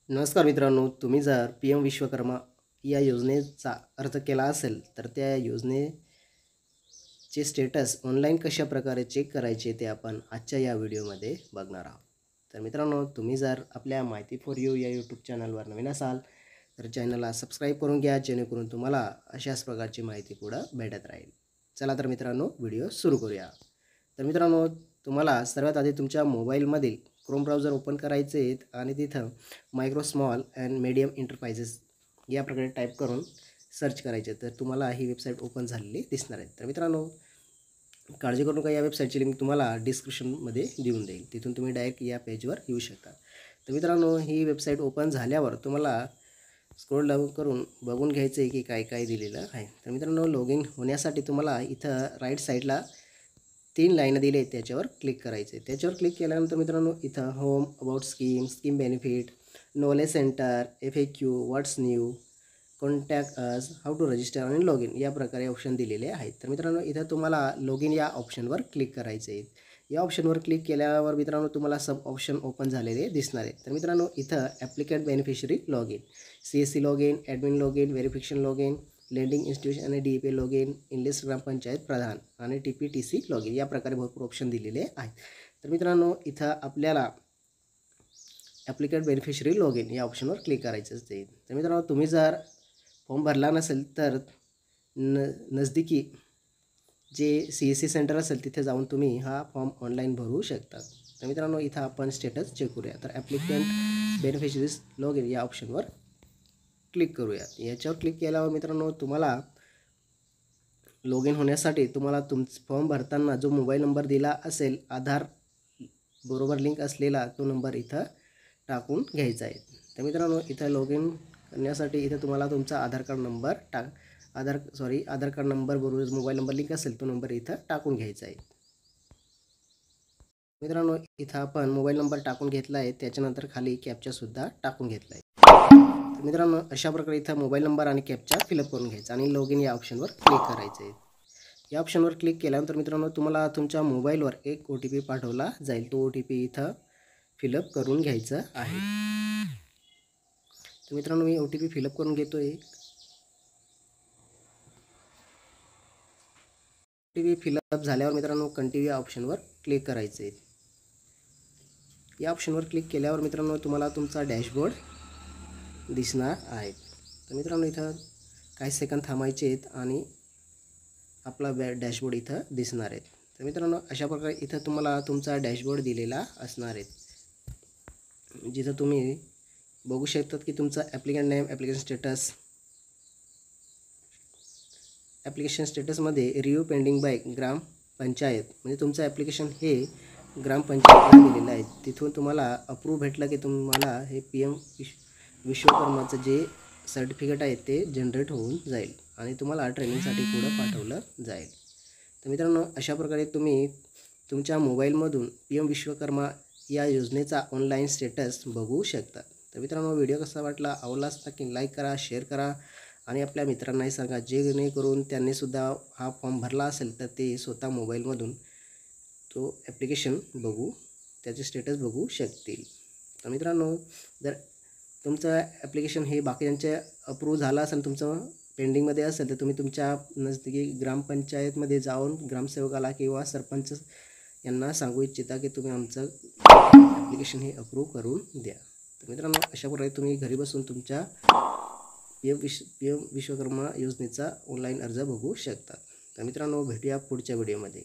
नमस्कार मित्रांनो, तुम्ही जर पी एम विश्वकर्मा या योजनेचा अर्ज केला असेल तर त्या योजनेचे स्टेटस ऑनलाईन कशाप्रकारे चेक करायचे ते आपण आजच्या या व्हिडिओमध्ये बघणार आहोत. तर मित्रांनो, तुम्ही जर आपल्या माहिती फॉर यू या यूट्यूब चॅनलवर नवीन असाल तर चॅनलला सबस्क्राईब करून घ्या, जेणेकरून तुम्हाला अशाच प्रकारची माहिती पुढं भेटत राहील. चला तर मित्रांनो, व्हिडिओ सुरू करूया. तर मित्रांनो, तुम्हाला सर्वात आधी तुमच्या मोबाईलमधील क्रोम ब्राउझर ओपन करायचे आहेत आणि तिथं micro small and medium enterprises या प्रकारे टाईप करून सर्च करायचे. तर तुम्हाला ही वेबसाईट ओपन झालेली दिसणार आहे. तर मित्रांनो, काळजी करू नका, या वेबसाईटची लिंक तुम्हाला डिस्क्रिप्शनमध्ये देऊन देईल, तिथून तुम्ही डायरेक्ट या पेजवर येऊ शकता. तर मित्रांनो, ही वेबसाईट ओपन झाल्यावर तुम्हाला स्क्रोल डाऊन करून बघून घ्यायचं आहे की काय काय दिलेलं आहे. तर मित्रांनो, लॉग इन होण्यासाठी तुम्हाला इथं राईट साईडला 3 लाईन दिले आहेत, त्याच्यावर क्लिक करायचे. त्याच्यावर क्लिक केल्यानंतर मित्रांनो, इथं home, about scheme, scheme benefit, knowledge centre, FAQ, what's new, contact us, how to register आणि लॉग इन या प्रकारे ऑप्शन दिलेले आहेत. तर मित्रांनो, इथं तुम्हाला लॉग इन या ऑप्शनवर क्लिक करायचे आहे. या ऑप्शनवर क्लिक केल्यावर मित्रांनो, तुम्हाला सब ऑप्शन ओपन झालेले दिसणार आहेत. तर मित्रांनो, इथं applicant beneficiary log in, CSC log in, admin log in, verification log in, lending institution आणि DEP लॉग इन, इनलिस्ट ग्रामपंचायत प्रधान आणि TPTC लॉग इन या प्रकारे भरपूर ऑप्शन दिलेले आहेत. तर मित्रांनो, इथं आपल्याला ॲप्लिकेंट बेनिफिशरी लॉग इन या ऑप्शनवर क्लिक करायचं असते. तर मित्रांनो, तुम्ही जर फॉर्म भरला नसेल तर नजदीकी जे CSC सेंटर असेल तिथे जाऊन तुम्ही हा फॉर्म ऑनलाईन भरू शकता. तर मित्रांनो, इथं आपण स्टेटस चेक करूया. तर ॲप्लिकेंट बेनिफिशरीज लॉग इन या ऑप्शनवर क्लिक करूया. याच्यावर क्लिक केल्यावर मित्रांनो, तुम्हाला लॉग इन होण्यासाठी तुम्हाला फॉर्म भरताना जो मोबाईल नंबर दिला असेल, आधार बरोबर लिंक असलेला तो नंबर इथं टाकून घ्यायचा आहे. तर मित्रांनो, इथं लॉग इन करण्यासाठी इथं तुम्हाला तुमचा आधार कार्ड नंबर बरोबर मोबाईल नंबर लिंक असेल तो नंबर इथं टाकून घ्यायचा आहे. मित्रांनो, इथं आपण मोबाईल नंबर टाकून घेतला आहे, त्याच्यानंतर खाली कॅप्चासुद्धा टाकून घेतला आहे. तर मित्रांनो, अशा प्रकारे इथं मोबाईल नंबर आणि कॅप्चा फिलअप करून घ्यायचा आणि लॉग इन या ऑप्शनवर क्लिक करायचं आहे. या ऑप्शनवर क्लिक केल्यानंतर मित्रांनो, तुम्हाला तुमच्या मोबाईलवर एक OTP पाठवला जाईल. तो OTP इथं फिलअप करून घ्यायचं आहे. तर मित्रांनो, मी OTP फिलअप करून घेतो आहे. OTP फिलअप झाल्यावर मित्रांनो, कंटिन्यू या ऑप्शनवर क्लिक करायचं आहे. या ऑप्शनवर क्लिक केल्यावर मित्रांनो, तुम्हाला तुमचा डॅशबोर्ड दिसणार आहे. तर मित्रांनो, इथं काही सेकंद थांबायचे आहेत आणि आपला डॅशबोर्ड इथं दिसणार आहे. तर मित्रांनो, अशा प्रकारे इथं तुम्हाला तुमचा डॅशबोर्ड दिलेला असणार आहे, जिथं तुम्ही बघू शकतात की तुमचा ॲप्लिकेंट नेम, ॲप्लिकेशन स्टेटसमध्ये रिव्ह्यू पेंडिंग बाय ग्रामपंचायत, म्हणजे तुमचं ॲप्लिकेशन हे ग्रामपंचायतीला दिलेलं आहे. तिथून तुम्हाला अप्रूव्ह भेटलं की तुम्हाला हे PM विश्वकर्माचं जे सर्टिफिकेट आहे ते जनरेट होऊन जाईल आणि तुम्हाला ट्रेनिंगसाठी पुढं पाठवलं जाईल. तर मित्रांनो, अशा प्रकारे तुम्ही तुमच्या मोबाईलमधून PM विश्वकर्मा या योजनेचा ऑनलाईन स्टेटस बघू शकता. तर मित्रांनो, व्हिडिओ कसा वाटला, आवडलाच नक्की लाईक करा, शेअर करा आणि आपल्या मित्रांनाही सांगा, जेणेकरून त्यांनीसुद्धा हा फॉर्म भरला असेल तर ते स्वतः मोबाईलमधून तो ॲप्लिकेशन बघू, त्याचे स्टेटस बघू शकतील. तर मित्रांनो, जर तुमचं ॲप्लिकेशन हे बाकीच्यांच्या अप्रूव्ह झालं असेल, तुमचं पेंडिंगमध्ये असेल, तर तुम्ही तुमच्या नजदीकी ग्रामपंचायतमध्ये जाऊन ग्रामसेवकाला किंवा सरपंच यांना सांगू इच्छिता की तुम्ही आमचं ॲप्लिकेशन हे अप्रूव्ह करून द्या. तर मित्रांनो, अशा प्रकारे तुम्ही घरी बसून तुमच्या PM विश्वकर्मा योजनेचा ऑनलाईन अर्ज बघू शकता. तर मित्रांनो, भेटूया पुढच्या व्हिडिओमध्ये.